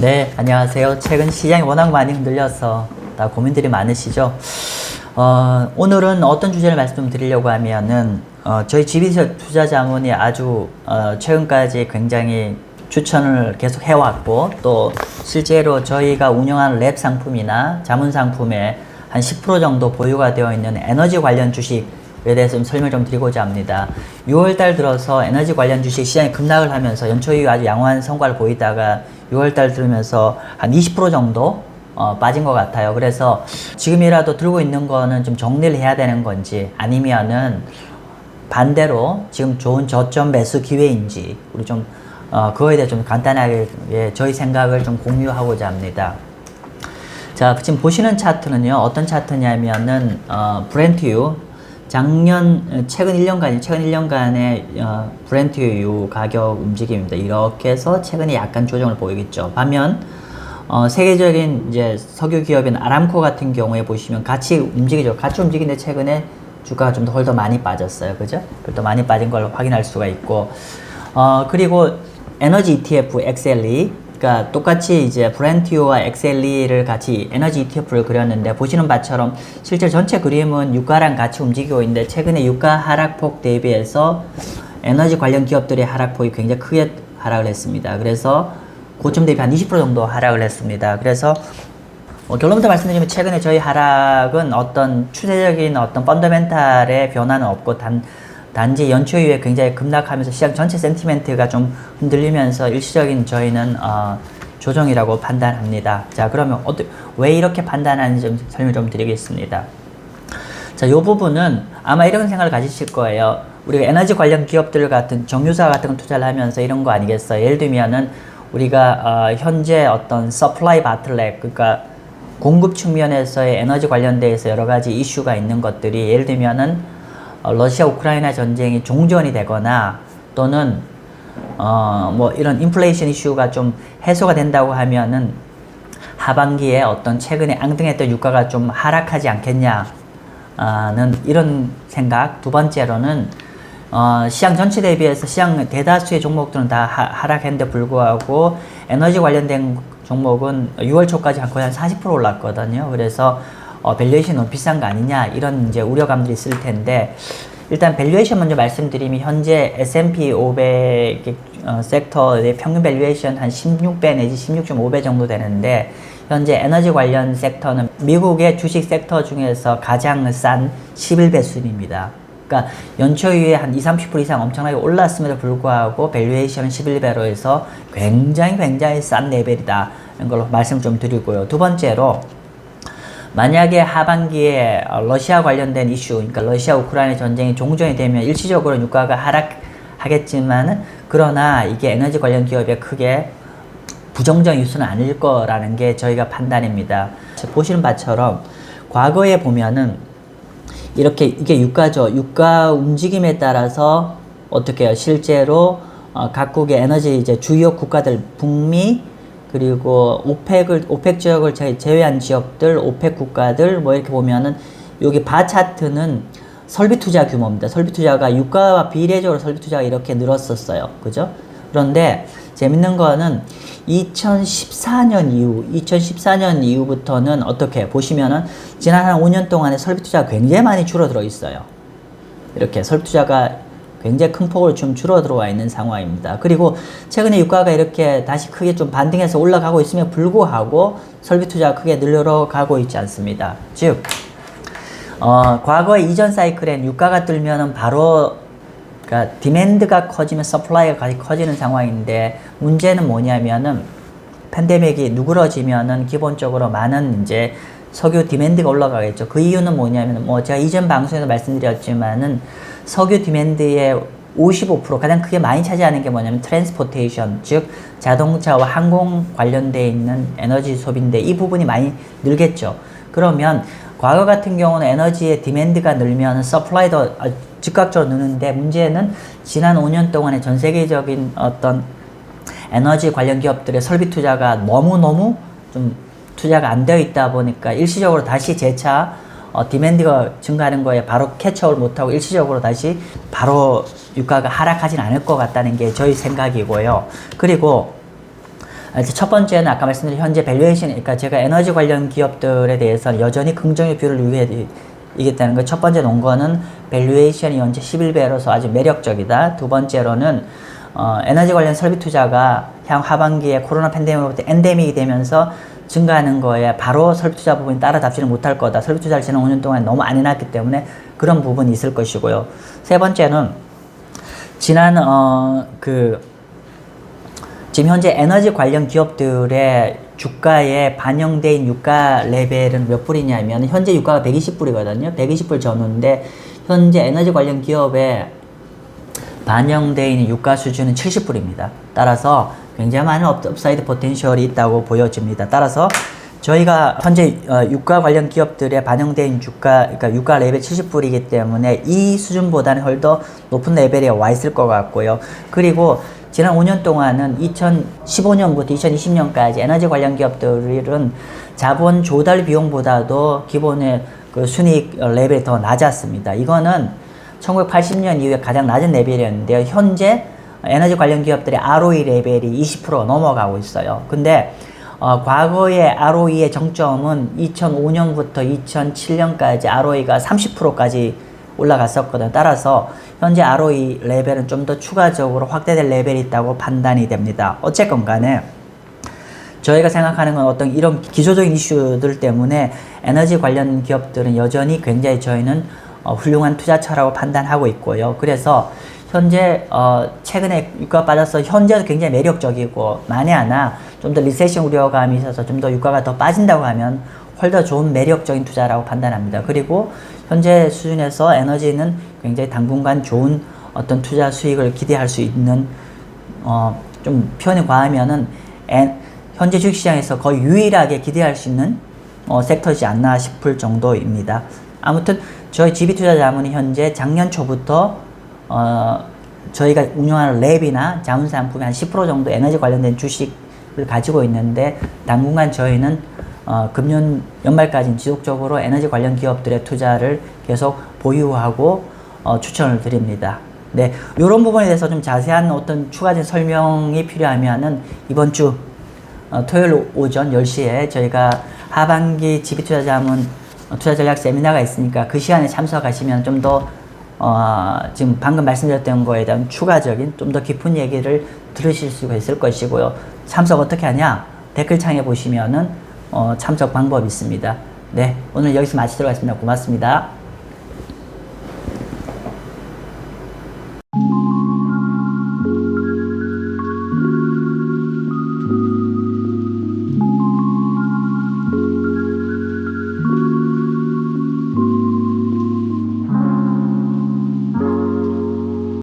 네, 안녕하세요. 최근 시장이 워낙 많이 흔들려서 다 고민들이 많으시죠? 오늘은 어떤 주제를 말씀드리려고 하면은, 저희 지비서 투자자문이 아주, 최근까지 굉장히 추천을 계속 해왔고, 또 실제로 저희가 운영하는 랩 상품이나 자문 상품에 한 10% 정도 보유가 되어 있는 에너지 관련 주식에 대해서 좀 설명 좀 드리고자 합니다. 6월달 들어서 에너지 관련 주식 시장이 급락을 하면서 연초 이후 아주 양호한 성과를 보이다가 6월달 들으면서 한 20% 정도 빠진 것 같아요. 그래서 지금이라도 들고 있는 거는 좀 정리를 해야 되는 건지 아니면은 반대로 지금 좋은 저점 매수 기회인지 우리 좀 그거에 대해 좀 간단하게 저희 생각을 좀 공유하고자 합니다. 자, 지금 보시는 차트는요, 어떤 차트냐면은 브렌트유 최근 1년간의 브렌트유 가격 움직임입니다. 이렇게 해서 최근에 약간 조정을 보이겠죠. 반면 세계적인 이제 석유 기업인 아람코 같은 경우에 보시면 같이 움직이죠. 같이 움직이는데 최근에 주가가 좀 더 많이 빠졌어요. 그죠? 더 많이 빠진 걸 확인할 수가 있고, 그리고 에너지 ETF XLE, 그러니까 똑같이 이제 브렌트유와 XLE를 같이 에너지 ETF를 그렸는데 보시는 바처럼 실제 전체 그림은 유가랑 같이 움직이고 있는데 최근에 유가 하락폭 대비해서 에너지 관련 기업들의 하락폭이 굉장히 크게 하락을 했습니다. 그래서 고점 대비 한 20% 정도 하락을 했습니다. 그래서 결론부터 말씀드리면 최근에 저희 하락은 어떤 추세적인 어떤 펀더멘탈의 변화는 없고 단지 연초 이후에 굉장히 급락하면서 시장 전체 센티멘트가 좀 흔들리면서 일시적인 저희는 조정이라고 판단합니다. 자, 그러면 왜 이렇게 판단하는지 좀 설명 좀 드리겠습니다. 자, 요 부분은 아마 이런 생각을 가지실 거예요. 우리가 에너지 관련 기업들 같은 정유사 같은 거 투자를 하면서 이런 거 아니겠어요? 예를 들면은 우리가 현재 어떤 서플라이 바틀렉, 그러니까 공급 측면에서의 에너지 관련돼서 여러 가지 이슈가 있는 것들이 예를 들면은 러시아 우크라이나 전쟁이 종전이 되거나 또는 뭐 이런 인플레이션 이슈가 좀 해소가 된다고 하면은 하반기에 어떤 최근에 앙등했던 유가가 좀 하락하지 않겠냐는 이런 생각. 두 번째로는 시장 전체 대비해서 시장 대다수의 종목들은 다 하락했는데 불구하고 에너지 관련된 종목은 6월 초까지 거의 한 40% 올랐거든요. 그래서 밸류에이션 너무 비싼 거 아니냐 이런 이제 우려감들이 있을 텐데, 일단 밸류에이션 먼저 말씀드리면 현재 S&P 500 섹터의 평균 밸류에이션 한 16배 내지 16.5배 정도 되는데, 현재 에너지 관련 섹터는 미국의 주식 섹터 중에서 가장 싼 11배 수준입니다. 그러니까 연초 이후에 한 20-30% 이상 엄청나게 올랐음에도 불구하고 밸류에이션은 11배로 해서 굉장히 싼 레벨이다 이런 걸로 말씀 좀 드리고요. 두 번째로 만약에 하반기에 러시아 관련된 이슈, 그러니까 러시아 우크라이나 전쟁이 종전이 되면 일시적으로 유가가 하락하겠지만은, 그러나 이게 에너지 관련 기업에 크게 부정적 뉴스는 아닐 거라는 게 저희가 판단입니다. 보시는 바처럼 과거에 보면은 이렇게 이게 유가죠. 유가 움직임에 따라서 어떻게 해요? 실제로 각국의 에너지 이제 주요 국가들, 북미 그리고 오펙 지역을 제외한 지역들, 오펙 국가들, 뭐 이렇게 보면은, 여기 바 차트는 설비 투자 규모입니다. 설비 투자가 유가와 비례적으로 설비 투자가 이렇게 늘었었어요. 그죠? 그런데 재밌는 거는 2014년 이후부터는 어떻게 보시면은 지난 한 5년 동안에 설비 투자가 굉장히 많이 줄어들어 있어요. 이렇게 설비 투자가 굉장히 큰 폭으로 좀 줄어들어와 있는 상황입니다. 그리고 최근에 유가가 이렇게 다시 크게 좀 반등해서 올라가고 있음에 불구하고 설비 투자가 크게 늘어가고 있지 않습니다. 즉, 과거 이전 사이클엔 유가가 들면은 바로, 그러니까 디맨드가 커지면 서플라이가 같이 커지는 상황인데, 문제는 뭐냐면은 팬데믹이 누그러지면은 기본적으로 많은 이제 석유 디맨드가 올라가겠죠. 그 이유는 뭐냐면, 제가 이전 방송에서 말씀드렸지만은 석유 디맨드의 55% 가장 크게 많이 차지하는 게 뭐냐면 트랜스포테이션, 즉 자동차와 항공 관련돼 있는 에너지 소비인데, 이 부분이 많이 늘겠죠. 그러면 과거 같은 경우는 에너지의 디맨드가 늘면 서플라이도 즉각적으로 느는데, 문제는 지난 5년 동안의 전 세계적인 어떤 에너지 관련 기업들의 설비 투자가 너무너무 좀 투자가 안 되어 있다 보니까 일시적으로 다시 재차 디맨드가 증가하는 거에 바로 캐치업을 못하고 일시적으로 다시 바로 유가가 하락하진 않을 것 같다는 게 저희 생각이고요. 그리고 첫 번째는 아까 말씀드린 현재 밸류에이션, 그러니까 제가 에너지 관련 기업들에 대해서 여전히 긍정의 뷰를 유지하겠다는 거. 첫 번째 논 거는 밸류에이션이 현재 11배로서 아주 매력적이다. 두 번째로는 에너지 관련 설비 투자가 향 하반기에 코로나 팬데믹으로부터 엔데믹이 되면서 증가하는 거에 바로 설비 투자 부분이 따라잡지는 못할 거다. 설비 투자를 지난 5년 동안 너무 안 해놨기 때문에 그런 부분이 있을 것이고요. 세 번째는 지난 지금 현재 에너지 관련 기업들의 주가에 반영된 유가 레벨은 몇 불이냐면 현재 유가가 120불이거든요. 120불 전후인데 현재 에너지 관련 기업에 반영되어 있는 유가 수준은 70불입니다. 따라서 굉장히 많은 업사이드 포텐셜이 있다고 보여집니다. 따라서 저희가 현재 유가 관련 기업들에 반영된 주가, 그러니까 유가 레벨 70불이기 때문에 이 수준보다는 훨 더 높은 레벨에 와 있을 것 같고요. 그리고 지난 5년 동안은 2015년부터 2020년까지 에너지 관련 기업들은 자본 조달 비용보다도 기본의 그 순이익 레벨이 더 낮았습니다. 이거는 1980년 이후에 가장 낮은 레벨이었는데요. 현재 에너지 관련 기업들의 ROE 레벨이 20% 넘어가고 있어요. 근데 과거의 ROE의 정점은 2005년부터 2007년까지 ROE가 30%까지 올라갔었거든요. 따라서 현재 ROE 레벨은 좀 더 추가적으로 확대될 레벨이 있다고 판단이 됩니다. 어쨌건 간에 저희가 생각하는 건 어떤 이런 기초적인 이슈들 때문에 에너지 관련 기업들은 여전히 굉장히 저희는 훌륭한 투자처라고 판단하고 있고요. 그래서 현재 최근에 유가가 빠져서 현재도 굉장히 매력적이고 만에 하나 좀 더 리세션 우려감이 있어서 좀 더 유가가 더 빠진다고 하면 훨 더 좋은 매력적인 투자라고 판단합니다. 그리고 현재 수준에서 에너지는 굉장히 당분간 좋은 어떤 투자 수익을 기대할 수 있는 좀 표현이 과하면은 현재 주식시장에서 거의 유일하게 기대할 수 있는 섹터이지 않나 싶을 정도입니다. 아무튼 저희 GB투자자문이 현재 작년 초부터 저희가 운영하는 랩이나 자문상품이 한 10% 정도 에너지 관련된 주식을 가지고 있는데 당분간 저희는 금년 연말까지는 지속적으로 에너지 관련 기업들의 투자를 계속 보유하고 추천을 드립니다. 네, 이런 부분에 대해서 좀 자세한 어떤 추가적인 설명이 필요하면은 이번 주 토요일 오전 10시에 저희가 하반기 GB투자자문 투자 전략 세미나가 있으니까 그 시간에 참석하시면 좀 더 지금 방금 말씀드렸던 거에 대한 추가적인 좀 더 깊은 얘기를 들으실 수가 있을 것이고요. 참석 어떻게 하냐? 댓글창에 보시면은 참석 방법이 있습니다. 네, 오늘 여기서 마치도록 하겠습니다. 고맙습니다.